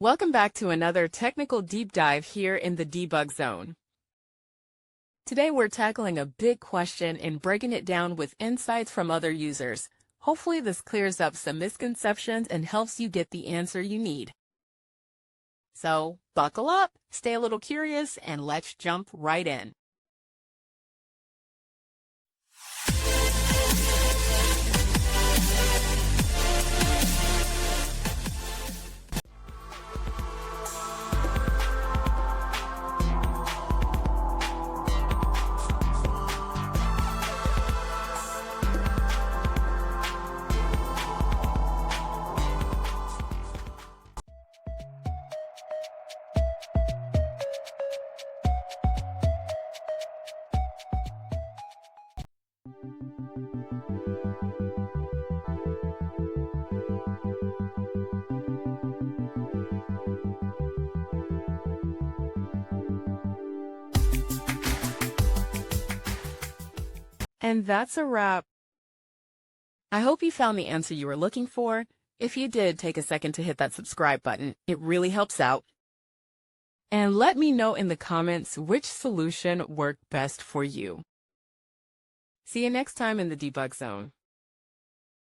Welcome back to another technical deep dive here in the Debug Zone. Today we're tackling a big question and breaking it down with insights from other users. Hopefully this clears up some misconceptions and helps you get the answer you need. So, buckle up, stay a little curious, and let's jump right in. And that's a wrap. I hope you found the answer you were looking for. If you did, take a second to hit that subscribe button. It really helps out. And let me know in the comments which solution worked best for you. See you next time in the Debug Zone.